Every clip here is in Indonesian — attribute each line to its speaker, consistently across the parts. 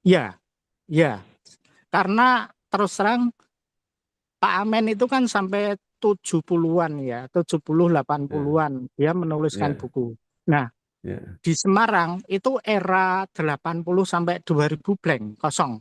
Speaker 1: Ya, ya. Karena terus terang Pak Amen itu kan sampai 70-an ya, 70
Speaker 2: Ya,
Speaker 1: 80-an dia menuliskan
Speaker 2: ya,
Speaker 1: buku. Nah,
Speaker 2: ya.
Speaker 1: di Semarang itu era 80 sampai 2000 blank, kosong.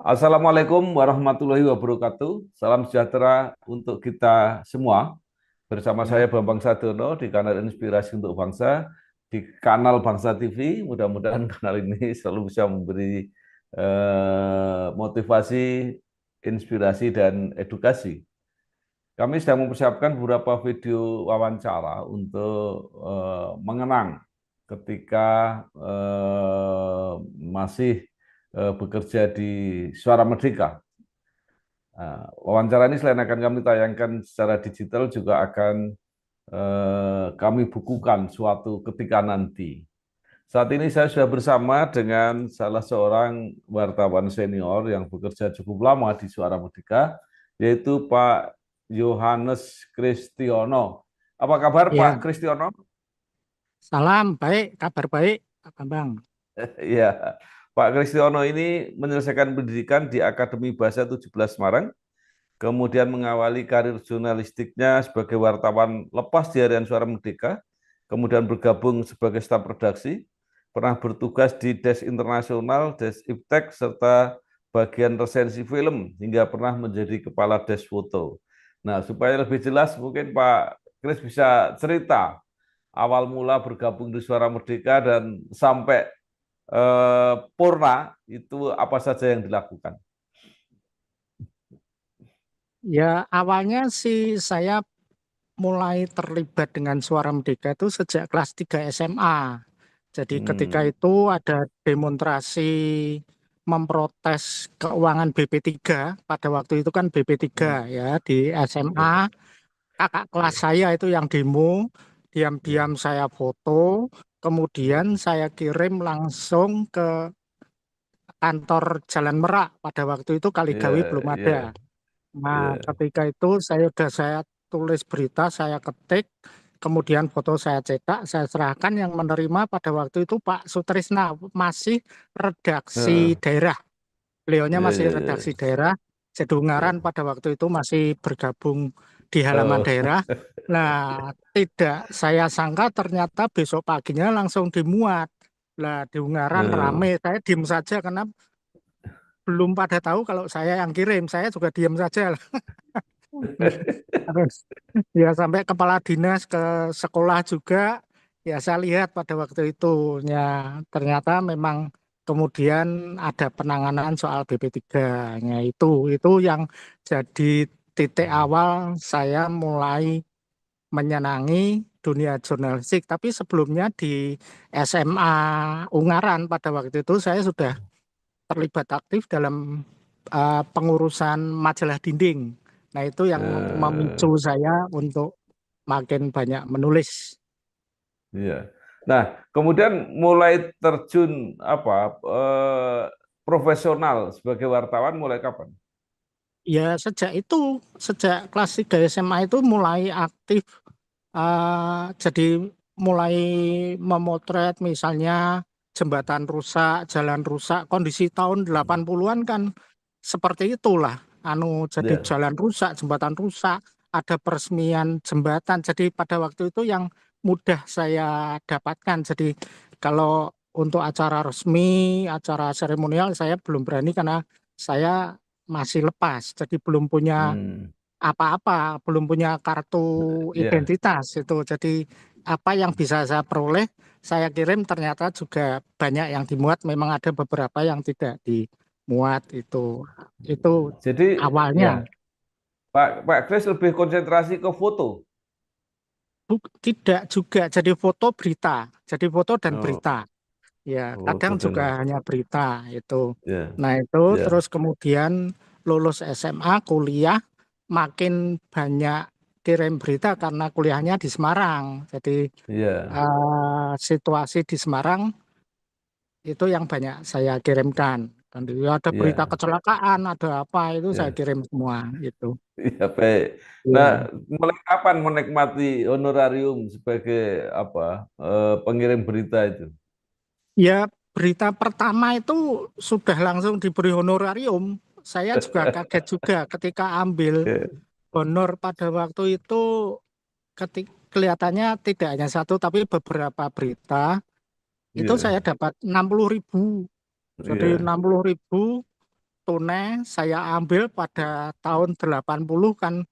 Speaker 2: Assalamualaikum warahmatullahi wabarakatuh. Salam sejahtera untuk kita semua. Bersama
Speaker 1: Ya,
Speaker 2: saya Bambang Sadiono di kanal Inspirasi untuk Bangsa, di kanal Bangsa TV. Mudah-mudahan kanal ini selalu bisa memberi motivasi, inspirasi, dan edukasi. Kami sedang mempersiapkan beberapa video wawancara untuk mengenang ketika masih bekerja di Suara Merdeka. Nah, wawancara ini selain akan kami tayangkan secara digital juga akan kami bukukan suatu ketika nanti. Saat ini saya sudah bersama dengan salah seorang wartawan senior yang bekerja cukup lama di Suara Merdeka, yaitu Pak Yohanes Kristiono. Apa kabar Pak
Speaker 1: ya.
Speaker 2: Kristiono?
Speaker 1: Salam baik, kabar baik, Pak Bambang.
Speaker 2: Ya, Pak Kristiono ini menyelesaikan pendidikan di Akademi Bahasa 17 Semarang, kemudian mengawali karir jurnalistiknya sebagai wartawan lepas di Harian Suara Merdeka, kemudian bergabung sebagai staf redaksi, pernah bertugas di Des Internasional, Des Iptek, serta bagian resensi film, hingga pernah menjadi kepala Des Foto. Nah, supaya lebih jelas, mungkin Pak Kris bisa cerita awal mula bergabung di Suara Merdeka dan sampai purna itu apa saja yang dilakukan.
Speaker 1: Ya, awalnya sih saya mulai terlibat dengan Suara Merdeka itu sejak kelas 3 SMA. Jadi ketika
Speaker 2: Hmm,
Speaker 1: itu ada demonstrasi memprotes keuangan BP3. Pada waktu itu kan BP3 ya di SMA.
Speaker 2: ya,
Speaker 1: Kakak kelas
Speaker 2: ya,
Speaker 1: saya itu yang demo, diam-diam
Speaker 2: ya,
Speaker 1: saya foto, kemudian saya kirim langsung ke kantor Jalan Merak. Pada waktu itu Kaligawi
Speaker 2: ya,
Speaker 1: belum ada.
Speaker 2: ya,
Speaker 1: Nah,
Speaker 2: ya.
Speaker 1: ketika itu saya tulis berita, saya ketik, kemudian foto saya cetak, saya serahkan. Yang menerima pada waktu itu Pak Sutrisna, masih redaksi
Speaker 2: Heeh,
Speaker 1: daerah. Beliaunya
Speaker 2: ya,
Speaker 1: masih
Speaker 2: ya,
Speaker 1: redaksi
Speaker 2: ya,
Speaker 1: daerah. Jedungaran
Speaker 2: ya.
Speaker 1: pada waktu itu masih bergabung di halaman
Speaker 2: Oh.
Speaker 1: daerah. Nah, tidak saya sangka ternyata besok paginya langsung dimuat. Lah, di Ungaran rame.
Speaker 2: Heeh.
Speaker 1: Saya diem saja karena belum pada tahu kalau saya yang kirim. Saya juga diem saja. Terus ya sampai kepala dinas ke sekolah juga ya saya lihat pada waktu itu ya ternyata memang kemudian ada penanganan soal BP3 nya itu yang jadi titik awal saya mulai menyenangi dunia jurnalistik, tapi sebelumnya di SMA Ungaran pada waktu itu saya sudah terlibat aktif dalam pengurusan majalah dinding. Nah, itu yang memicu
Speaker 2: Eh,
Speaker 1: saya untuk makin banyak menulis.
Speaker 2: iya. Nah, kemudian mulai terjun apa profesional sebagai wartawan mulai kapan?
Speaker 1: Ya, sejak kelas 3 SMA itu mulai aktif, jadi mulai memotret misalnya jembatan rusak, jalan rusak, kondisi tahun 80-an kan seperti itulah. Jadi
Speaker 2: Ya.
Speaker 1: jalan rusak, jembatan rusak, ada peresmian jembatan. Jadi pada waktu itu yang mudah saya dapatkan. Jadi kalau untuk acara resmi, acara seremonial saya belum berani karena saya masih lepas. Jadi belum punya
Speaker 2: Hmm.
Speaker 1: apa-apa, belum punya kartu
Speaker 2: Ya.
Speaker 1: identitas itu. Jadi apa yang bisa saya peroleh, saya kirim ternyata juga banyak yang dimuat, memang ada beberapa yang tidak dimuat itu. Itu
Speaker 2: Jadi ya,
Speaker 1: awalnya.
Speaker 2: Pak Kris lebih konsentrasi ke foto.
Speaker 1: Tidak juga jadi foto berita, jadi foto dan
Speaker 2: Oh,
Speaker 1: berita. Ya, kadang
Speaker 2: foto
Speaker 1: juga
Speaker 2: dan
Speaker 1: hanya berita itu.
Speaker 2: ya,
Speaker 1: Nah, itu terus
Speaker 2: ya,
Speaker 1: kemudian lulus SMA, kuliah, makin banyak kirim berita karena kuliahnya di Semarang. Jadi
Speaker 2: ya,
Speaker 1: situasi di Semarang itu yang banyak saya kirimkan. Dan ada berita
Speaker 2: ya,
Speaker 1: kecelakaan, ada apa itu saya
Speaker 2: ya,
Speaker 1: kirim semua itu.
Speaker 2: ya, baik. Nah,
Speaker 1: Ya.
Speaker 2: mulai kapan menikmati honorarium sebagai apa pengirim berita itu?
Speaker 1: Ya, berita pertama itu sudah langsung diberi honorarium. Saya juga kaget juga ketika ambil
Speaker 2: Ya,
Speaker 1: honor pada waktu itu kelihatannya tidak hanya satu tapi beberapa berita itu saya
Speaker 2: ya,
Speaker 1: dapat 60.000. Jadi
Speaker 2: ya,
Speaker 1: 60.000 tunai saya ambil pada tahun 80 kan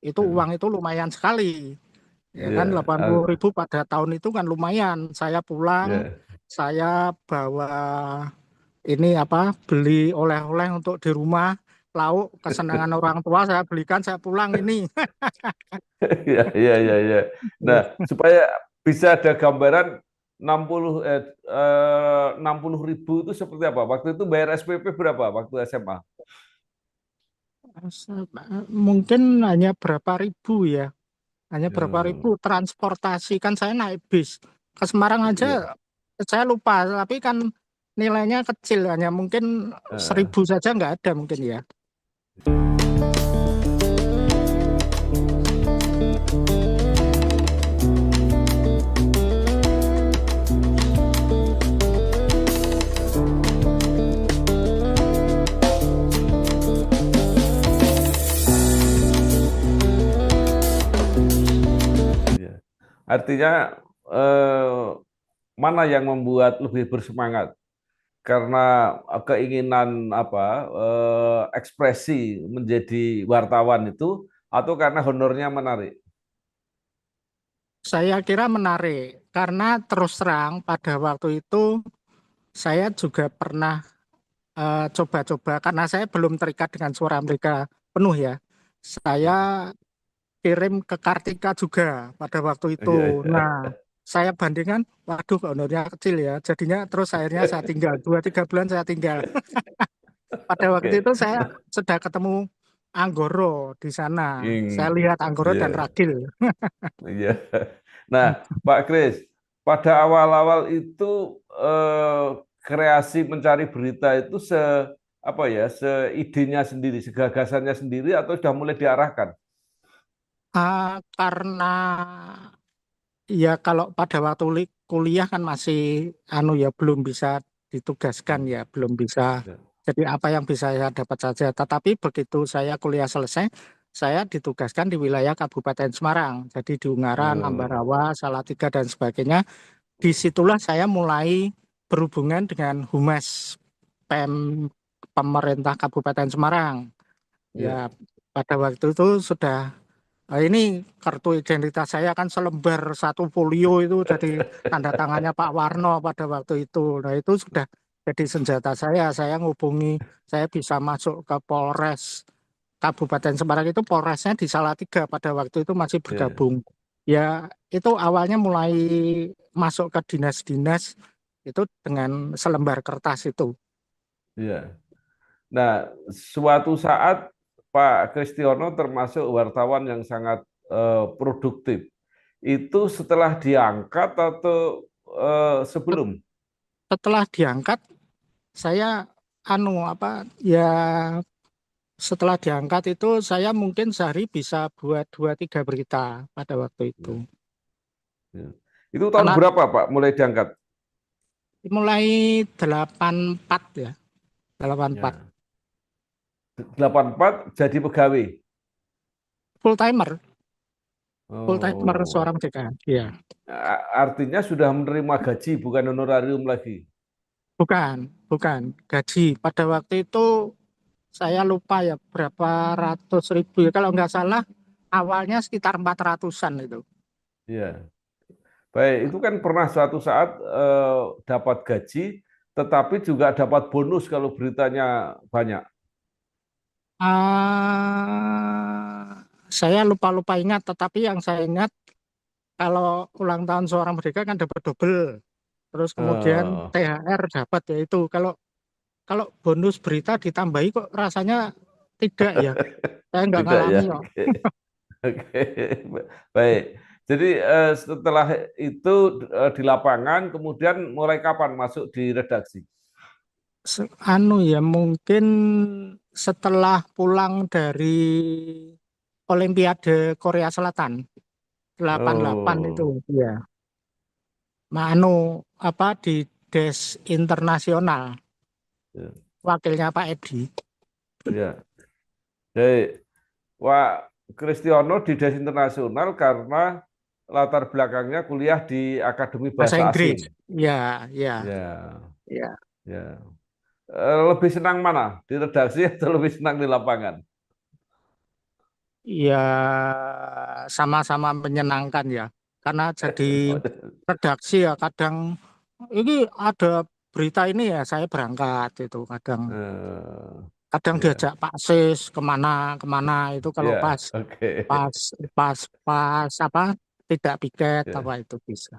Speaker 1: itu uang itu lumayan sekali. Ya kan
Speaker 2: ya,
Speaker 1: 80.000 pada tahun itu kan lumayan. Saya pulang,
Speaker 2: ya.
Speaker 1: saya bawa ini apa beli oleh-oleh untuk di rumah lauk kesenangan orang tua saya belikan saya pulang ini.
Speaker 2: Ya, ya, ya, ya. Nah, supaya bisa ada gambaran 60 ribu itu seperti apa? Waktu itu bayar SPP berapa waktu SMA?
Speaker 1: Mungkin hanya berapa ribu ya, hanya berapa ribu
Speaker 2: Hmm,
Speaker 1: transportasi kan saya naik bis ke Semarang aja
Speaker 2: ya.
Speaker 1: saya lupa tapi kan nilainya kecil hanya mungkin
Speaker 2: Eh,
Speaker 1: 1.000 saja nggak ada mungkin ya.
Speaker 2: ya. Artinya eh, mana yang membuat lebih bersemangat? Karena keinginan apa ekspresi menjadi wartawan itu atau karena honornya menarik?
Speaker 1: Saya kira menarik karena terus terang pada waktu itu saya juga pernah coba-coba karena saya belum terikat dengan suara mereka penuh ya. Saya
Speaker 2: Ya,
Speaker 1: kirim ke Kartika juga pada waktu itu.
Speaker 2: ya,
Speaker 1: Nah,
Speaker 2: ya.
Speaker 1: saya bandingkan, waduh honornya kecil ya. Jadinya terus akhirnya saya tinggal 2-3 bulan saya tinggal. Pada waktu
Speaker 2: Oke.
Speaker 1: itu saya sudah ketemu Anggoro di sana. Saya
Speaker 2: Hmm,
Speaker 1: lihat Anggoro dan
Speaker 2: ya,
Speaker 1: Ragil.
Speaker 2: iya. Nah, Pak Kris, pada awal-awal itu kreasi mencari berita itu apa ya, seidenya sendiri, segagasannya sendiri atau sudah mulai diarahkan?
Speaker 1: Karena ya kalau pada waktu kuliah kan masih anu ya belum bisa ditugaskan
Speaker 2: Hmm,
Speaker 1: ya, belum bisa.
Speaker 2: ya.
Speaker 1: Jadi apa yang bisa saya dapat saja. Tetapi begitu saya kuliah selesai, saya ditugaskan di wilayah Kabupaten Semarang. Jadi di Ungaran,
Speaker 2: Hmm,
Speaker 1: Ambarawa, Salatiga dan sebagainya. Disitulah saya mulai berhubungan dengan Humas Pem pemerintah Kabupaten Semarang.
Speaker 2: ya.
Speaker 1: Ya pada waktu itu sudah ini kartu identitas saya kan selembar satu folio itu jadi tanda tangannya Pak Warno pada waktu itu. Nah itu sudah jadi senjata saya. Saya ngubungi, saya bisa masuk ke Polres Kabupaten Semarang itu Polresnya di Salatiga pada waktu itu masih
Speaker 2: Ya,
Speaker 1: bergabung. Ya itu awalnya mulai masuk ke dinas-dinas itu dengan selembar kertas itu.
Speaker 2: ya. Nah, suatu saat Pak Kristiono termasuk wartawan yang sangat produktif. Itu setelah diangkat atau
Speaker 1: Set-
Speaker 2: sebelum?
Speaker 1: Setelah diangkat saya anu apa ya setelah diangkat itu saya mungkin sehari bisa buat 2-3 berita pada waktu itu.
Speaker 2: Ya, ya. Itu tahun
Speaker 1: Karena
Speaker 2: berapa Pak mulai diangkat?
Speaker 1: mulai 84 ya, 84.
Speaker 2: Ya. 84 jadi pegawai.
Speaker 1: Full timer
Speaker 2: Oh,
Speaker 1: seorang JK. Iya.
Speaker 2: artinya sudah menerima gaji bukan honorarium lagi.
Speaker 1: Bukan, bukan gaji. Pada waktu itu saya lupa ya berapa ratus ribu ya. Kalau nggak salah awalnya sekitar 400-an itu.
Speaker 2: Ya. Baik, itu kan pernah suatu saat dapat gaji, tetapi juga dapat bonus kalau beritanya banyak.
Speaker 1: Saya lupa-lupa ingat, tetapi yang saya ingat kalau ulang tahun seorang merdeka kan dapat double. Terus kemudian
Speaker 2: Eh,
Speaker 1: THR dapat yaitu kalau kalau bonus berita ditambahi kok rasanya tidak ya. Saya nggak
Speaker 2: Tidak ya,
Speaker 1: ngalami kok.
Speaker 2: oke, oke, baik. Jadi setelah itu di lapangan, kemudian mulai kapan masuk di redaksi?
Speaker 1: Anu ya mungkin setelah pulang dari Olimpiade Korea Selatan 88 itu
Speaker 2: Oh,
Speaker 1: ya. Anu apa di Des Internasional
Speaker 2: ya,
Speaker 1: wakilnya Pak Edi.
Speaker 2: ya. Baik. Wah, Kristiono di Des Internasional karena latar belakangnya kuliah di Akademi
Speaker 1: Bahasa
Speaker 2: Bahasa
Speaker 1: Inggris.
Speaker 2: Asing.
Speaker 1: Ya, ya,
Speaker 2: Ya,
Speaker 1: ya.
Speaker 2: ya. Lebih senang mana? Di redaksi atau lebih senang di lapangan?
Speaker 1: Ya, sama-sama menyenangkan ya. Karena jadi redaksi ya kadang ini ada berita ini ya saya berangkat itu kadang kadang
Speaker 2: Ya,
Speaker 1: diajak Pak Sis kemana kemana itu kalau
Speaker 2: ya,
Speaker 1: pas
Speaker 2: oke.
Speaker 1: pas pas apa tidak piket apa
Speaker 2: Ya,
Speaker 1: itu bisa.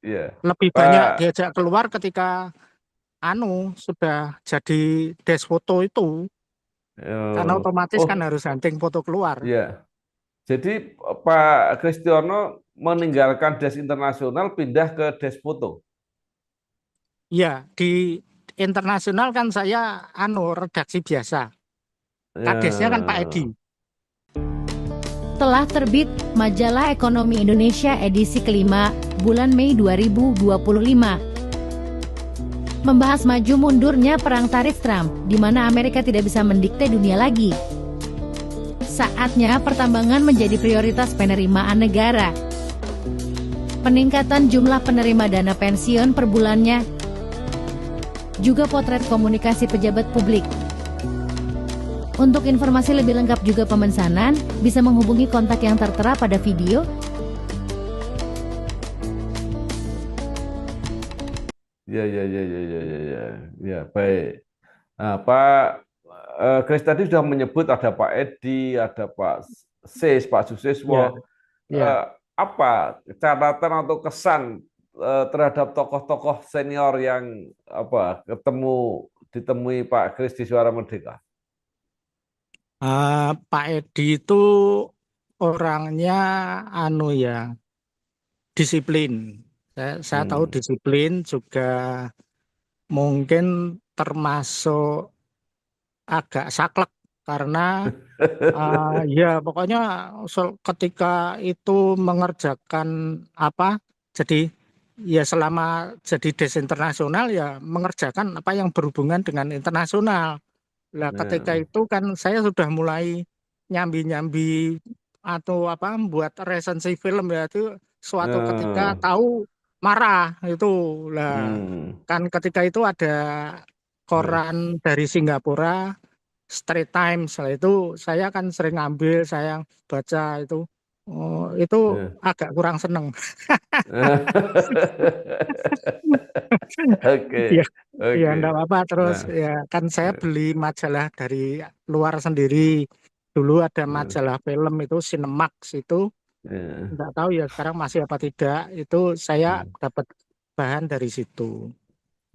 Speaker 2: ya.
Speaker 1: Lebih banyak
Speaker 2: Pak,
Speaker 1: diajak keluar ketika sudah jadi des foto itu karena otomatis kan
Speaker 2: oh,
Speaker 1: harus hunting foto keluar.
Speaker 2: ya. Jadi Pak Kristiono meninggalkan Des Internasional pindah ke Des Foto.
Speaker 1: Ya, di internasional kan saya redaksi biasa. Kadesnya kan Pak Edi.
Speaker 2: Ya,
Speaker 3: Telah terbit Majalah Ekonomi Indonesia edisi kelima bulan Mei 2025. Membahas maju mundurnya perang tarif Trump, di mana Amerika tidak bisa mendikte dunia lagi. Saatnya pertambangan menjadi prioritas penerimaan negara. Peningkatan jumlah penerima dana pensiun per bulannya. Juga potret komunikasi pejabat publik. Untuk informasi lebih lengkap juga pemesanan, bisa menghubungi kontak yang tertera pada video.
Speaker 2: ya, ya, ya, ya, ya, ya, ya, ya, baik. Nah, Pak Kris tadi sudah menyebut ada Pak Edi, ada Pak Sis, Pak Susiswo.
Speaker 1: Ya,
Speaker 2: Eh,
Speaker 1: ya.
Speaker 2: apa catatan atau kesan terhadap tokoh-tokoh senior yang apa ditemui Pak Kris di Suara Merdeka?
Speaker 1: Pak Edi itu orangnya ya disiplin. Saya tahu
Speaker 2: Hmm.
Speaker 1: disiplin juga mungkin termasuk agak saklek karena ya pokoknya ketika itu mengerjakan apa jadi ya selama jadi des internasional ya mengerjakan apa yang berhubungan dengan internasional. Lah ketika
Speaker 2: Ya.
Speaker 1: itu kan saya sudah mulai nyambi-nyambi atau apa membuat resensi film ya itu suatu ketika
Speaker 2: Ya.
Speaker 1: tahu marah itu. Lah
Speaker 2: Hmm.
Speaker 1: kan ketika itu ada
Speaker 2: Ya.
Speaker 1: koran dari Singapura Straits Times. Setelah itu saya kan sering ngambil, saya baca itu. Oh, itu
Speaker 2: Ya.
Speaker 1: agak kurang seneng.
Speaker 2: Oke,
Speaker 1: Ya, ya
Speaker 2: oke.
Speaker 1: enggak apa-apa. Terus
Speaker 2: Nah,
Speaker 1: ya kan saya
Speaker 2: ya,
Speaker 1: beli majalah dari luar sendiri. Dulu ada
Speaker 2: ya,
Speaker 1: majalah film itu Cinemax itu
Speaker 2: ya,
Speaker 1: enggak tahu ya sekarang masih apa tidak. Itu saya
Speaker 2: ya,
Speaker 1: dapat bahan dari situ.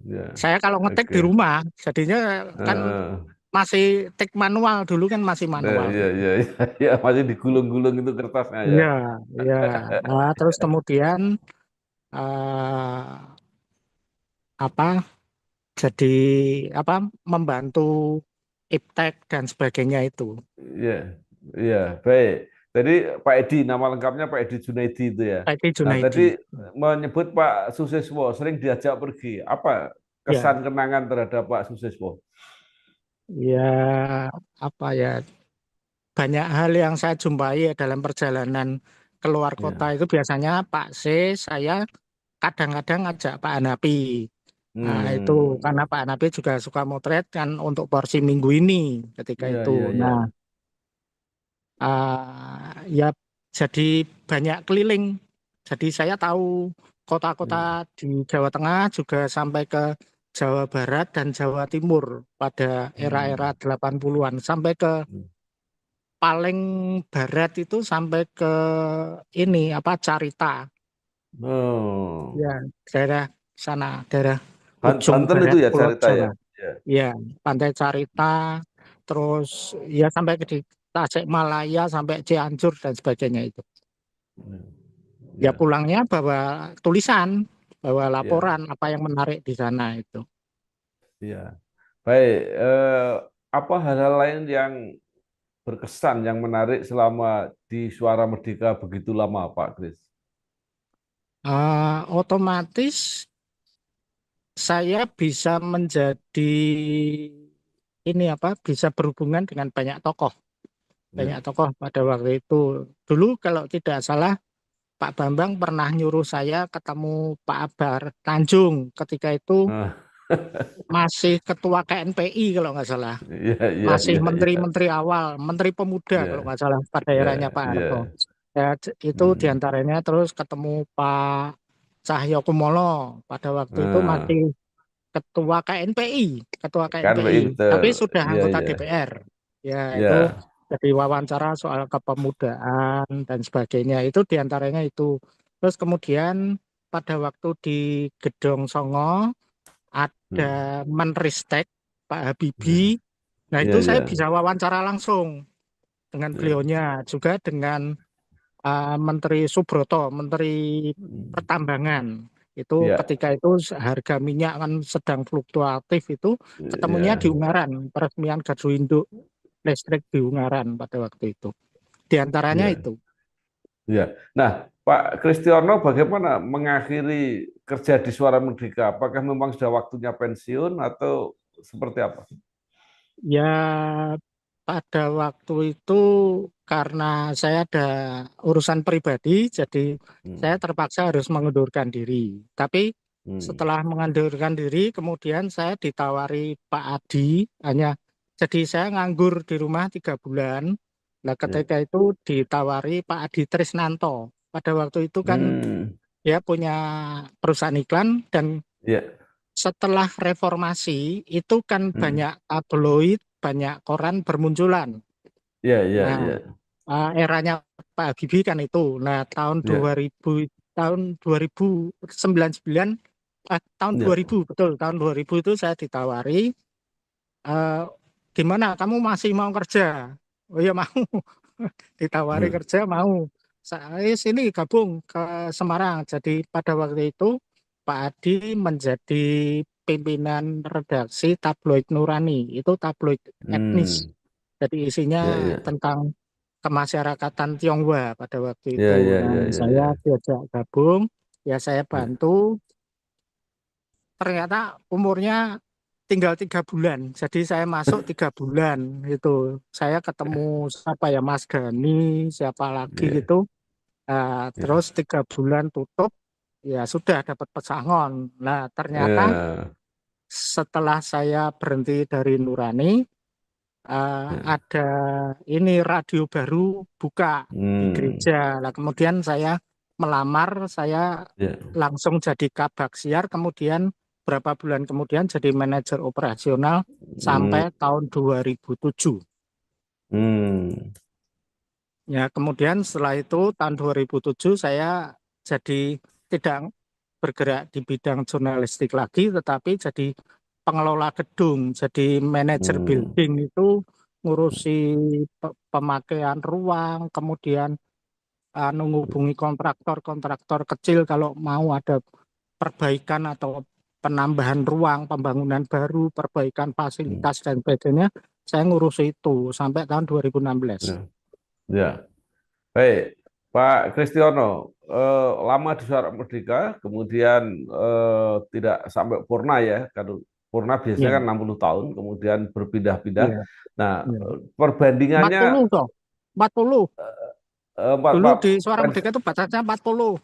Speaker 2: ya.
Speaker 1: Saya kalau ngetik di
Speaker 2: Oke.
Speaker 1: rumah, jadinya kan
Speaker 2: Eh,
Speaker 1: masih tik manual dulu kan masih manual.
Speaker 2: ya, ya, ya, ya, masih digulung-gulung itu kertasnya ya.
Speaker 1: Iya, iya. Terus kemudian eh, apa jadi apa membantu iptek dan sebagainya itu.
Speaker 2: Iya, iya, baik. Tadi Pak Edi, nama lengkapnya Pak Edi Junaidi itu ya.
Speaker 1: Pak Edi
Speaker 2: Nah, tadi
Speaker 1: Junaidi.
Speaker 2: menyebut Pak Susiswo sering diajak pergi. Apa kesan
Speaker 1: Ya,
Speaker 2: kenangan terhadap Pak Susiswo?
Speaker 1: ya apa ya banyak hal yang saya jumpai ya dalam perjalanan keluar kota
Speaker 2: Ya.
Speaker 1: itu biasanya Pak C saya kadang-kadang ngajak Pak Hanapi. Nah, itu karena
Speaker 2: Hmm.
Speaker 1: Pak Hanapi juga suka motret kan untuk porsi minggu ini ketika
Speaker 2: Iya,
Speaker 1: itu.
Speaker 2: iya, iya.
Speaker 1: Nah, ya jadi banyak keliling. Jadi saya tahu.
Speaker 2: Hmm.
Speaker 1: kota-kota di Jawa Tengah juga sampai ke Jawa Barat dan Jawa Timur pada era-era
Speaker 2: Hmm.
Speaker 1: 80-an sampai ke
Speaker 2: Hmm.
Speaker 1: paling barat itu sampai ke ini apa Carita
Speaker 2: Oh,
Speaker 1: ya daerah sana daerah ujung
Speaker 2: Banten itu
Speaker 1: barat
Speaker 2: ya
Speaker 1: Pulau
Speaker 2: cerita ya.
Speaker 1: Jawa
Speaker 2: Ya.
Speaker 1: ya Pantai Carita terus ya sampai ke di Tasikmalaya sampai Cianjur dan sebagainya itu
Speaker 2: Hmm.
Speaker 1: ya
Speaker 2: Ya.
Speaker 1: pulangnya bawa tulisan bawa
Speaker 2: Ya.
Speaker 1: laporan apa yang menarik di sana itu.
Speaker 2: Ya. Baik. Apa hal-hal lain yang berkesan, yang menarik selama di Suara Merdeka begitu lama, Pak Kris?
Speaker 1: Otomatis saya bisa menjadi ini apa bisa berhubungan dengan banyak
Speaker 2: Ya.
Speaker 1: tokoh pada waktu itu. Dulu kalau tidak salah Pak Bambang pernah nyuruh saya ketemu Pak Akbar Tanjung ketika itu
Speaker 2: Ah.
Speaker 1: masih ketua KNPI kalau nggak salah,
Speaker 2: Ya, ya,
Speaker 1: masih
Speaker 2: ya, ya,
Speaker 1: menteri-menteri awal, menteri pemuda kalau
Speaker 2: ya,
Speaker 1: nggak salah pada eranya
Speaker 2: ya,
Speaker 1: Pak Harto.
Speaker 2: ya.
Speaker 1: Ya, itu
Speaker 2: Hmm.
Speaker 1: diantaranya terus ketemu Pak Cahyokumolo pada waktu itu
Speaker 2: Nah,
Speaker 1: masih ketua KNPI, ketua
Speaker 2: kan
Speaker 1: KNPI,
Speaker 2: betul.
Speaker 1: tapi sudah
Speaker 2: Ya,
Speaker 1: anggota
Speaker 2: ya,
Speaker 1: DPR. Ya, itu
Speaker 2: ya.
Speaker 1: jadi wawancara soal kepemudaan dan sebagainya. Itu diantaranya itu. Terus kemudian pada waktu di Gedong Songo ada
Speaker 2: Hmm.
Speaker 1: Menristek Pak
Speaker 2: Ya,
Speaker 1: Habibie. Nah, itu
Speaker 2: ya,
Speaker 1: saya
Speaker 2: ya,
Speaker 1: bisa wawancara langsung dengan
Speaker 2: ya.
Speaker 1: beliaunya, juga dengan Menteri Subroto, Menteri
Speaker 2: Hmm.
Speaker 1: Pertambangan. Itu
Speaker 2: Ya,
Speaker 1: ketika itu harga minyak kan sedang fluktuatif itu ketemunya di
Speaker 2: ya,
Speaker 1: Ungaran, peresmian gardu induk listrik di Ungaran pada waktu itu. Di antaranya
Speaker 2: ya,
Speaker 1: itu.
Speaker 2: ya. Nah, Pak Kristiono bagaimana mengakhiri kerja di Suara Merdeka? Apakah memang sudah waktunya pensiun atau seperti apa?
Speaker 1: Ya pada waktu itu karena saya ada urusan pribadi, jadi saya
Speaker 2: Hmm.
Speaker 1: terpaksa harus mengundurkan diri. Tapi
Speaker 2: Hmm.
Speaker 1: setelah mengundurkan diri, kemudian saya ditawari Pak Adi, hanya jadi saya nganggur di rumah 3 bulan. Nah,
Speaker 2: Ya.
Speaker 1: ketika itu ditawari Pak Adi Trisnanto. Pada waktu itu kan
Speaker 2: Hmm.
Speaker 1: dia punya perusahaan iklan dan
Speaker 2: Ya.
Speaker 1: setelah reformasi itu kan
Speaker 2: Hmm.
Speaker 1: banyak tabloid, banyak koran bermunculan.
Speaker 2: Ya, ya,
Speaker 1: Nah,
Speaker 2: ya.
Speaker 1: eranya Pak Habibie kan itu. Nah,
Speaker 2: Ya.
Speaker 1: tahun 2099 tahun
Speaker 2: Ya.
Speaker 1: 2000 betul, tahun 2000 itu saya ditawari eh, gimana kamu masih mau kerja? Oh iya mau, ditawari
Speaker 2: Hmm.
Speaker 1: kerja mau. Saya sini gabung ke Semarang. Jadi pada waktu itu Pak Adi menjadi pimpinan redaksi tabloid Nurani. Itu tabloid etnis.
Speaker 2: Hmm.
Speaker 1: Jadi isinya
Speaker 2: Ya, ya.
Speaker 1: tentang kemasyarakatan Tionghoa pada waktu itu.
Speaker 2: Ya, ya,
Speaker 1: Nah,
Speaker 2: ya, ya,
Speaker 1: saya
Speaker 2: ya.
Speaker 1: diajak gabung, ya saya
Speaker 2: Ya.
Speaker 1: bantu. Ternyata umurnya tinggal 3 bulan. Jadi saya masuk 3 bulan itu. Saya ketemu siapa ya Mas Gani, siapa lagi
Speaker 2: Ya.
Speaker 1: gitu. Terus
Speaker 2: Ya.
Speaker 1: 3 bulan tutup, ya sudah dapat pesangon. Nah ternyata
Speaker 2: Ya.
Speaker 1: setelah saya berhenti dari Nurani,
Speaker 2: Ya.
Speaker 1: ada ini radio baru buka di
Speaker 2: Hmm.
Speaker 1: gereja. Nah, kemudian saya melamar, saya
Speaker 2: Ya.
Speaker 1: langsung jadi kabak siar, kemudian berapa bulan kemudian jadi manajer operasional sampai
Speaker 2: Hmm.
Speaker 1: tahun 2007.
Speaker 2: Hmm.
Speaker 1: Ya, kemudian setelah itu tahun 2007 saya jadi tidak bergerak di bidang jurnalistik lagi, tetapi jadi pengelola gedung, jadi manajer
Speaker 2: Hmm.
Speaker 1: building itu ngurusi pemakaian ruang, kemudian menghubungi kontraktor-kontraktor kecil kalau mau ada perbaikan atau penambahan ruang, pembangunan baru, perbaikan
Speaker 2: Hmm.
Speaker 1: fasilitas dan sebagainya. Saya ngurus itu sampai tahun 2016.
Speaker 2: Ya. Ya. Baik, Pak Kristiono, lama di Suara Merdeka, kemudian tidak sampai purna ya, kan purna biasanya
Speaker 1: Iya,
Speaker 2: kan 60 tahun, kemudian berpindah-pindah.
Speaker 1: iya,
Speaker 2: Nah,
Speaker 1: iya.
Speaker 2: perbandingannya
Speaker 1: 40 toh. 40.
Speaker 2: Pak,
Speaker 1: Dulu
Speaker 2: Pak
Speaker 1: di Suara
Speaker 2: Pens,
Speaker 1: Merdeka itu batasnya 40.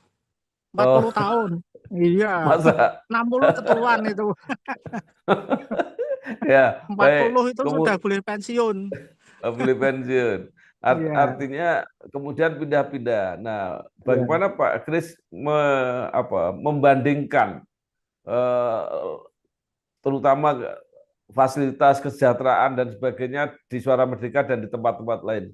Speaker 1: 40
Speaker 2: oh,
Speaker 1: tahun. Iya.
Speaker 2: masa
Speaker 1: 60 ketuaan itu.
Speaker 2: ya,
Speaker 1: 40
Speaker 2: baik,
Speaker 1: itu sudah boleh pensiun.
Speaker 2: beli pensiun.
Speaker 1: Iya,
Speaker 2: Artinya kemudian pindah-pindah. Nah,
Speaker 1: iya.
Speaker 2: bagaimana Pak Kris membandingkan eh, terutama fasilitas kesejahteraan dan sebagainya di Suara Merdeka dan di tempat-tempat lain?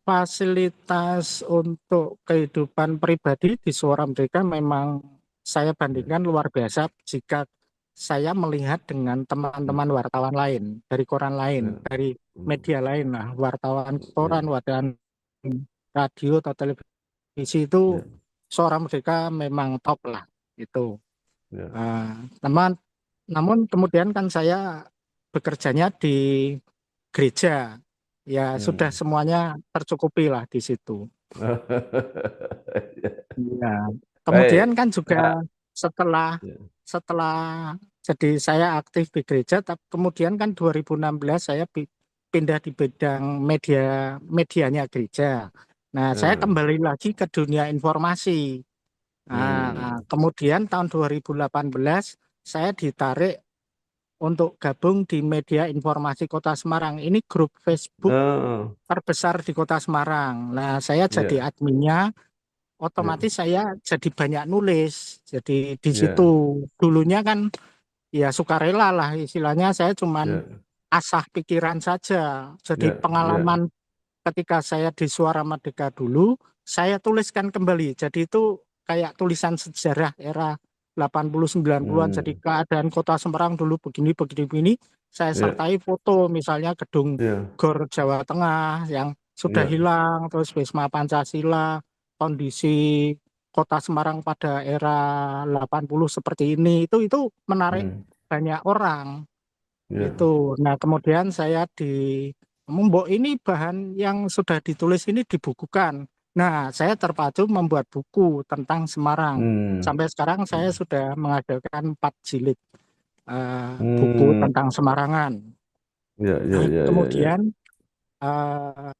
Speaker 1: Fasilitas untuk kehidupan pribadi di Suara Merdeka memang saya
Speaker 2: Ya.
Speaker 1: bandingkan luar biasa jika saya melihat dengan teman-teman wartawan lain, dari koran lain,
Speaker 2: Ya.
Speaker 1: dari
Speaker 2: Hmm.
Speaker 1: media lain. Nah, wartawan koran,
Speaker 2: Ya.
Speaker 1: wartawan radio atau televisi itu
Speaker 2: Ya.
Speaker 1: Suara Merdeka memang top lah itu.
Speaker 2: Ya.
Speaker 1: Teman, namun kemudian kan saya bekerjanya di gereja, ya sudah
Speaker 2: Hmm.
Speaker 1: semuanya tercukupi lah di situ. Ya. Kemudian
Speaker 2: Baik.
Speaker 1: kan juga
Speaker 2: Nah,
Speaker 1: setelah
Speaker 2: ya.
Speaker 1: setelah jadi saya aktif di gereja, tapi kemudian kan 2016 saya pindah di bidang medianya gereja. Nah, saya
Speaker 2: Nah,
Speaker 1: kembali lagi ke dunia informasi.
Speaker 2: hmm.
Speaker 1: Kemudian tahun 2018 saya ditarik untuk gabung di media informasi Kota Semarang. Ini grup Facebook
Speaker 2: Oh,
Speaker 1: terbesar di Kota Semarang. Nah, saya jadi
Speaker 2: ya,
Speaker 1: adminnya,
Speaker 2: ya,
Speaker 1: otomatis saya jadi banyak nulis. Jadi di situ
Speaker 2: ya,
Speaker 1: dulunya kan ya sukarela lah istilahnya, saya cuman
Speaker 2: ya,
Speaker 1: asah pikiran saja. Jadi
Speaker 2: ya, ya.
Speaker 1: pengalaman ketika saya di Suara Merdeka dulu, saya tuliskan kembali. Jadi itu kayak tulisan sejarah era 80 90-an. Jadi
Speaker 2: Hmm.
Speaker 1: keadaan Kota Semarang dulu begini begini begini. Saya
Speaker 2: Ya,
Speaker 1: sertai foto misalnya gedung
Speaker 2: ya,
Speaker 1: GOR Jawa Tengah yang sudah
Speaker 2: ya.
Speaker 1: hilang, terus Wisma Pancasila, kondisi Kota Semarang pada era 80 seperti ini. Itu menarik
Speaker 2: Hmm.
Speaker 1: banyak orang
Speaker 2: Ya.
Speaker 1: itu. Nah, kemudian saya Mbok ini bahan yang sudah ditulis ini dibukukan. Nah, saya terpacu membuat buku tentang Semarang.
Speaker 2: Hmm.
Speaker 1: Sampai sekarang saya
Speaker 2: Hmm.
Speaker 1: sudah mengadakan 4 jilid buku
Speaker 2: Hmm.
Speaker 1: tentang Semarangan.
Speaker 2: Ya, ya,
Speaker 1: Nah,
Speaker 2: ya, ya, ya.
Speaker 1: kemudian eh,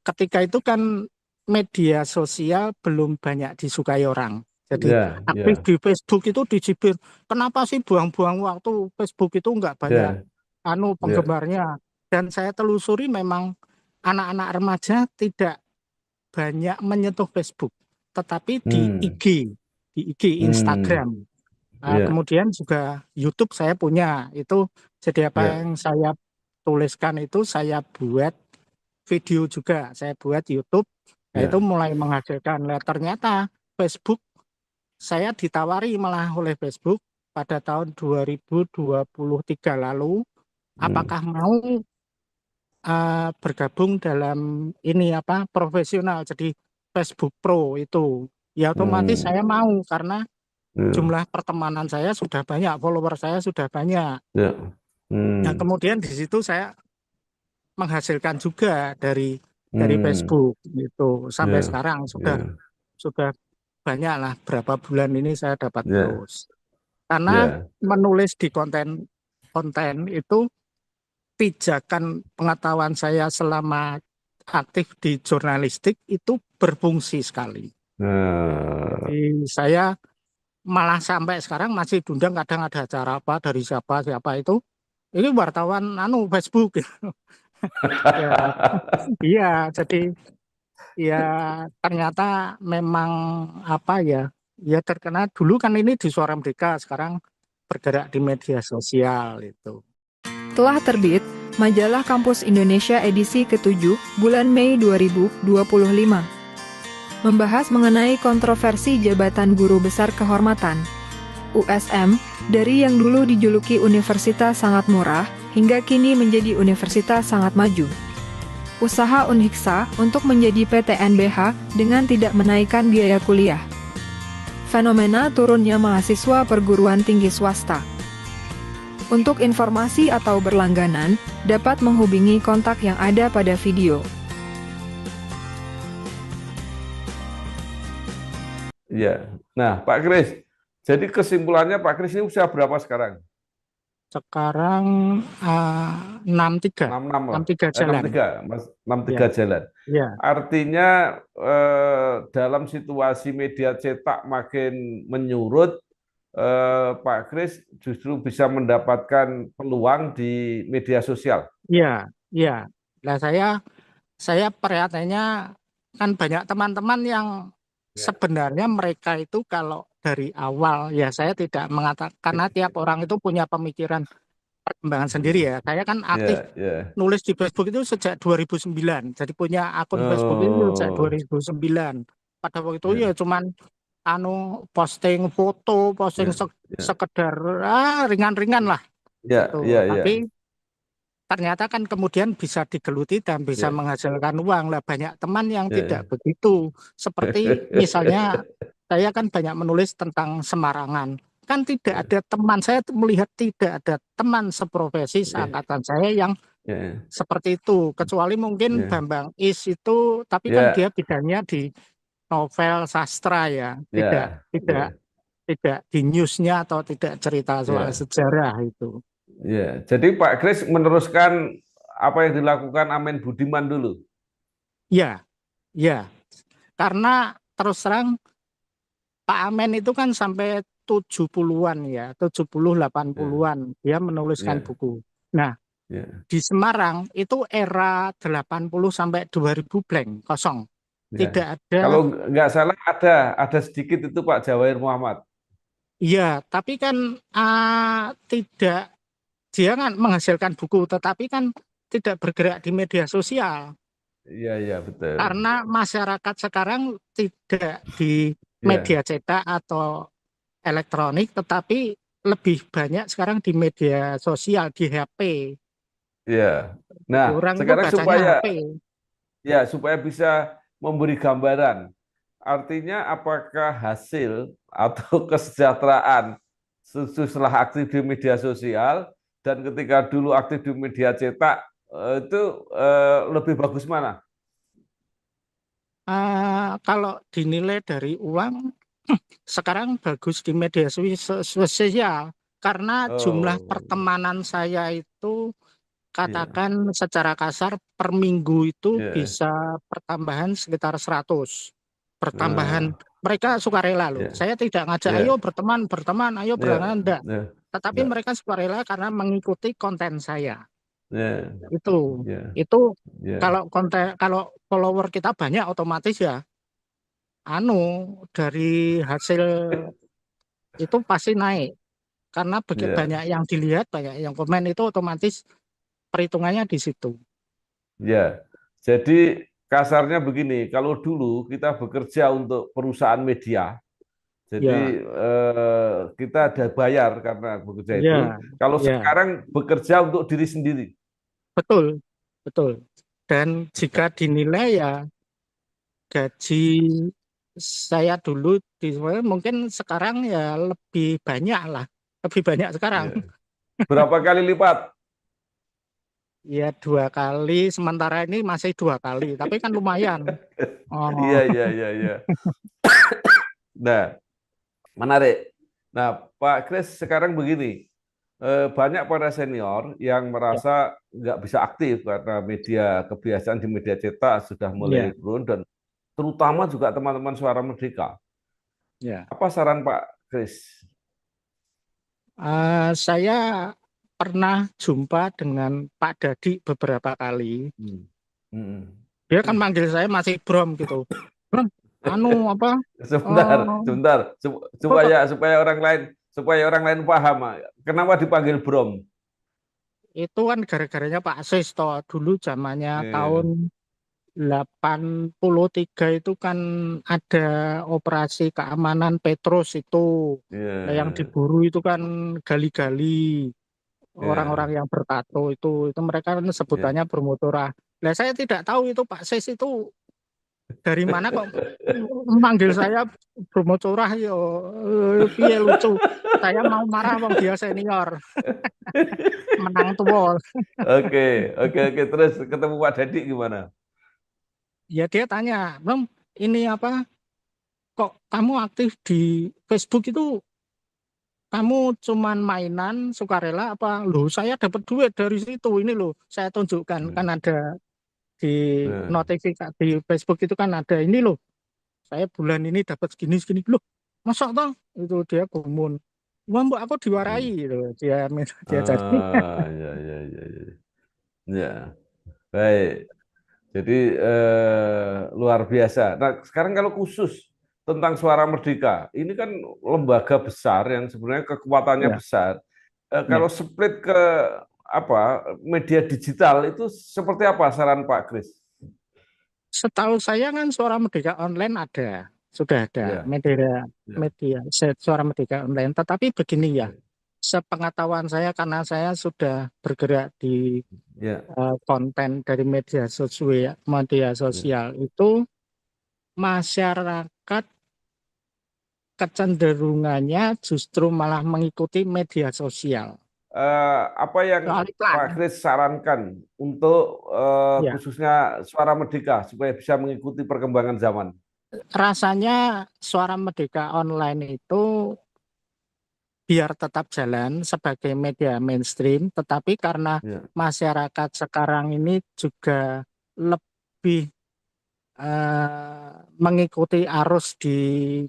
Speaker 1: ketika itu kan media sosial belum banyak disukai orang. Jadi
Speaker 2: Ya,
Speaker 1: aktif
Speaker 2: ya,
Speaker 1: di Facebook itu dicibir, kenapa sih buang-buang waktu Facebook itu nggak banyak
Speaker 2: ya, ya.
Speaker 1: penggemarnya. Dan saya telusuri memang anak-anak remaja tidak banyak menyentuh Facebook, tetapi
Speaker 2: Hmm.
Speaker 1: di IG
Speaker 2: Hmm.
Speaker 1: Instagram.
Speaker 2: Ya,
Speaker 1: Kemudian juga YouTube saya punya. Itu jadi apa
Speaker 2: ya,
Speaker 1: yang saya tuliskan itu saya buat video juga. Saya buat YouTube. Nah, itu
Speaker 2: ya.
Speaker 1: mulai menghasilkan. Nah, ternyata Facebook saya ditawari malah oleh Facebook pada tahun 2023 lalu,
Speaker 2: Hmm.
Speaker 1: apakah mau bergabung dalam ini apa profesional jadi Facebook Pro itu. Ya otomatis
Speaker 2: Hmm.
Speaker 1: saya mau karena
Speaker 2: Ya,
Speaker 1: jumlah pertemanan saya sudah banyak, follower saya sudah banyak.
Speaker 2: ya.
Speaker 1: Nah,
Speaker 2: Hmm.
Speaker 1: kemudian di situ saya menghasilkan juga dari
Speaker 2: Hmm.
Speaker 1: Facebook gitu. Sampai
Speaker 2: Ya,
Speaker 1: sekarang
Speaker 2: ya,
Speaker 1: sudah banyak lah berapa bulan ini saya dapat
Speaker 2: ya,
Speaker 1: terus. Karena
Speaker 2: ya.
Speaker 1: menulis di konten konten itu pijakan pengetahuan saya selama aktif di jurnalistik itu berfungsi sekali.
Speaker 2: Nah,
Speaker 1: Jadi saya malah sampai sekarang masih diundang kadang ada acara apa dari siapa siapa itu. Ini wartawan Facebook. Ya, iya. Jadi ya ternyata memang apa ya, ya terkena dulu kan ini di Suara Merdeka, sekarang bergerak di media sosial itu.
Speaker 4: Telah terbit Majalah Kampus Indonesia edisi ke-7 bulan Mei 2025. Membahas mengenai kontroversi jabatan guru besar kehormatan USM dari yang dulu dijuluki Universitas Sangat Murah hingga kini menjadi Universitas Sangat Maju. Usaha Unhiksa untuk menjadi PTNBH dengan tidak menaikkan biaya kuliah. Fenomena turunnya mahasiswa perguruan tinggi swasta. Untuk informasi atau berlangganan, dapat menghubungi kontak yang ada pada video.
Speaker 2: ya. Nah, Pak Kris, jadi kesimpulannya Pak Kris ini usia berapa sekarang?
Speaker 1: Sekarang 63,
Speaker 2: 66 lah.
Speaker 1: 63 jalan.
Speaker 2: 63, Mas, 63
Speaker 1: Ya,
Speaker 2: jalan.
Speaker 1: ya,
Speaker 2: Artinya dalam situasi media cetak makin menyurut, Pak Kris justru bisa mendapatkan peluang di media sosial.
Speaker 1: ya, ya. Nah, saya perhatannya kan banyak teman-teman yang
Speaker 2: Ya,
Speaker 1: sebenarnya mereka itu kalau dari awal ya saya tidak mengatakan karena tiap orang itu punya pemikiran perkembangan sendiri ya. Saya kan aktif
Speaker 2: ya, ya.
Speaker 1: nulis di Facebook itu sejak 2009. Jadi punya akun Facebook itu sejak
Speaker 2: Oh,
Speaker 1: 2009. Pada waktu itu ya
Speaker 2: ya,
Speaker 1: cuman posting foto, posting
Speaker 2: ya, ya,
Speaker 1: sekedar ringan-ringan lah
Speaker 2: ya,
Speaker 1: itu.
Speaker 2: ya,
Speaker 1: Tapi
Speaker 2: ya,
Speaker 1: ternyata kan kemudian bisa digeluti dan bisa
Speaker 2: ya.
Speaker 1: menghasilkan uang lah. Banyak teman yang tidak
Speaker 2: Ya.
Speaker 1: begitu. Seperti misalnya saya kan banyak menulis tentang Semarangan. Kan tidak
Speaker 2: Ya,
Speaker 1: ada teman, saya tuh melihat tidak ada teman seprofesi
Speaker 2: ya,
Speaker 1: seangkatan saya yang
Speaker 2: ya,
Speaker 1: seperti itu. Kecuali mungkin
Speaker 2: ya,
Speaker 1: Bambang Is itu, tapi kan
Speaker 2: ya,
Speaker 1: dia bidangnya di novel sastra ya. Tidak,
Speaker 2: ya,
Speaker 1: tidak,
Speaker 2: ya,
Speaker 1: tidak di newsnya atau tidak cerita soal
Speaker 2: ya,
Speaker 1: sejarah itu.
Speaker 2: ya. Jadi Pak Kris meneruskan apa yang dilakukan Amen Budiman dulu.
Speaker 1: Ya, ya. Karena terus terang Pak Amen itu kan sampai 70-an ya, 70
Speaker 2: Ya,
Speaker 1: 80-an dia menuliskan
Speaker 2: ya,
Speaker 1: buku. Nah,
Speaker 2: ya,
Speaker 1: di Semarang itu era 80 sampai 2000 blank, kosong.
Speaker 2: ya.
Speaker 1: Tidak ada,
Speaker 2: Kalau nggak salah ada sedikit itu Pak Jawair Muhammad.
Speaker 1: ya, tapi kan tidak dia kan menghasilkan buku, tetapi kan tidak bergerak di media sosial.
Speaker 2: Iya, iya, betul.
Speaker 1: Karena masyarakat sekarang tidak di
Speaker 2: Iya,
Speaker 1: media cetak atau elektronik, tetapi lebih banyak sekarang di media sosial, di HP.
Speaker 2: iya. Nah,
Speaker 1: Orang itu
Speaker 2: sekarang
Speaker 1: bacanya
Speaker 2: supaya
Speaker 1: HP.
Speaker 2: supaya bisa memberi gambaran. Artinya apakah hasil atau kesejahteraan setelah aktif di media sosial dan ketika dulu aktif di media cetak itu lebih bagus mana?
Speaker 1: Kalau dinilai dari uang, sekarang bagus di media sosial. Karena jumlah
Speaker 2: Oh,
Speaker 1: pertemanan saya itu,
Speaker 2: iya,
Speaker 1: katakan secara kasar, per minggu itu
Speaker 2: iya.
Speaker 1: bisa pertambahan sekitar 100. Pertambahan,
Speaker 2: Nah,
Speaker 1: mereka sukarela loh.
Speaker 2: iya,
Speaker 1: Saya tidak ngajak, ayo
Speaker 2: iya,
Speaker 1: berteman, berteman, ayo
Speaker 2: iya,
Speaker 1: berteman, enggak.
Speaker 2: iya,
Speaker 1: Tetapi
Speaker 2: enggak,
Speaker 1: mereka sukarela karena mengikuti konten saya.
Speaker 2: iya,
Speaker 1: Itu,
Speaker 2: iya,
Speaker 1: itu
Speaker 2: iya,
Speaker 1: kalau konten, kalau follower kita banyak, otomatis ya, dari hasil itu pasti naik. Karena
Speaker 2: iya,
Speaker 1: banyak yang dilihat, banyak yang komen itu otomatis perhitungannya di situ.
Speaker 2: iya. Jadi kasarnya begini, kalau dulu kita bekerja untuk perusahaan media, jadi
Speaker 1: Ya,
Speaker 2: kita ada bayar karena bekerja itu.
Speaker 1: ya,
Speaker 2: Kalau
Speaker 1: ya,
Speaker 2: sekarang bekerja untuk diri sendiri.
Speaker 1: betul, betul. Dan jika dinilai ya gaji saya dulu mungkin sekarang ya lebih banyak lah, lebih banyak sekarang.
Speaker 2: Iya. Berapa kali lipat?
Speaker 1: Ya 2 kali, sementara ini masih 2 kali, tapi kan lumayan. Oh,
Speaker 2: Iya, iya, iya, iya. Nah, menarik. Nah, Pak Kris sekarang begini, banyak para senior yang
Speaker 1: ya,
Speaker 2: merasa nggak bisa aktif karena media kebiasaan di media cetak sudah mulai
Speaker 1: ya,
Speaker 2: turun dan terutama juga teman-teman Suara Merdeka.
Speaker 1: ya.
Speaker 2: Apa saran Pak Kris?
Speaker 1: Saya pernah jumpa dengan Pak Dadi beberapa kali.
Speaker 2: Hmm. Hmm.
Speaker 1: Dia kan manggil saya masih Brom gitu. Brom, apa?
Speaker 2: Sebentar,
Speaker 1: Oh,
Speaker 2: sebentar,
Speaker 1: kok
Speaker 2: supaya orang lain paham. Kenapa dipanggil Brom?
Speaker 1: itu kan gara-garanya Pak Sis toh. Dulu zamannya tahun
Speaker 2: Iya,
Speaker 1: 83 itu kan ada operasi keamanan Petrus itu. Nah, yang
Speaker 2: iya,
Speaker 1: diburu itu kan gali-gali orang-orang
Speaker 2: iya,
Speaker 1: yang bertato itu mereka kan
Speaker 2: iya.
Speaker 1: sebutannya bermotorah. Nah, saya tidak tahu itu Pak Sis itu dari mana kok memanggil saya bermotorah yo. Piye lucu. Saya mau marah wong dia senior, menang tua.
Speaker 2: Oke, oke, oke. Terus ketemu Pak Dadi gimana?
Speaker 1: Ya dia tanya, "Bang, ini apa? Kok kamu aktif di Facebook itu kamu cuman mainan sukarela apa? Loh, saya dapat duit dari situ. Ini loh, saya tunjukkan kan
Speaker 2: Hmm.
Speaker 1: ada di
Speaker 2: Nah,
Speaker 1: notifikasi di Facebook itu kan ada ini loh. Saya bulan ini dapat segini segini. Loh, masa toh? Itu dia gumun. Wah, mbak aku diwarai
Speaker 2: hmm.
Speaker 1: gitu. Dia jadi.
Speaker 2: Ah, ya, ya, ya, ya. Ya. Baik. Jadi luar biasa. Nah, sekarang kalau khusus tentang Suara Merdeka, ini kan lembaga besar yang sebenarnya kekuatannya
Speaker 1: Ya,
Speaker 2: besar.
Speaker 1: ya.
Speaker 2: Kalau split ke apa media digital itu seperti apa saran Pak Kris?
Speaker 1: Setahu saya kan Suara Merdeka Online ada, sudah ada
Speaker 2: Ya,
Speaker 1: media
Speaker 2: ya,
Speaker 1: media Suara Merdeka Online. Tetapi begini ya, sepengetahuan saya karena saya sudah bergerak di
Speaker 2: ya,
Speaker 1: konten dari media
Speaker 2: ya.
Speaker 1: sosial itu masyarakat kecenderungannya justru malah mengikuti media sosial.
Speaker 2: Apa yang
Speaker 1: Soalnya
Speaker 2: Pak Kris sarankan untuk
Speaker 1: ya,
Speaker 2: khususnya Suara Merdeka supaya bisa mengikuti perkembangan zaman?
Speaker 1: rasanya Suara Merdeka Online itu biar tetap jalan sebagai media mainstream, tetapi karena
Speaker 2: Ya,
Speaker 1: masyarakat sekarang ini juga lebih mengikuti arus di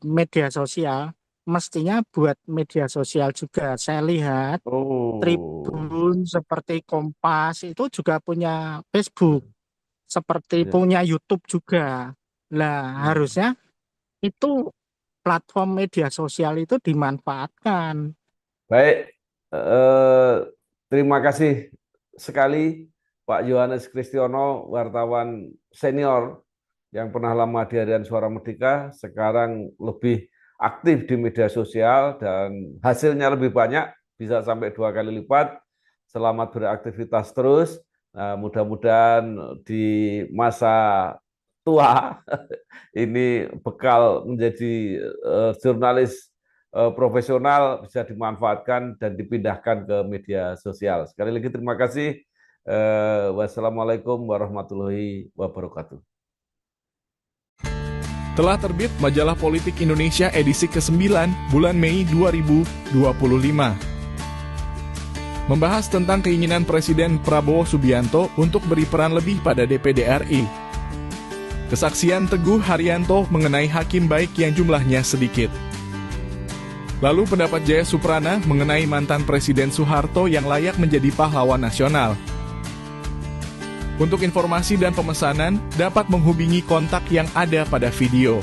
Speaker 1: media sosial, mestinya buat media sosial juga. Saya lihat
Speaker 2: oh,
Speaker 1: Tribun seperti Kompas itu juga punya Facebook, seperti
Speaker 2: ya,
Speaker 1: punya YouTube juga. Lah,
Speaker 2: ya.
Speaker 1: harusnya itu platform media sosial itu dimanfaatkan.
Speaker 2: Baik, eh, terima kasih sekali Pak Yohanes Kristiono, wartawan senior yang pernah lama di Harian Suara Merdeka, sekarang lebih aktif di media sosial dan hasilnya lebih banyak, bisa sampai 2 kali lipat. Selamat beraktivitas terus. Nah, mudah-mudahan di masa tua ini bekal menjadi jurnalis profesional bisa dimanfaatkan dan dipindahkan ke media sosial. Sekali lagi terima kasih. Wassalamualaikum warahmatullahi wabarakatuh.
Speaker 5: Telah terbit Majalah Politik Indonesia edisi ke-9 bulan Mei 2025. Membahas tentang keinginan Presiden Prabowo Subianto untuk beri peran lebih pada DPD RI. Kesaksian Teguh Haryanto mengenai hakim baik yang jumlahnya sedikit. Lalu pendapat Jaya Suprana mengenai mantan Presiden Soeharto yang layak menjadi pahlawan nasional. Untuk informasi dan pemesanan, dapat menghubungi kontak yang ada pada video.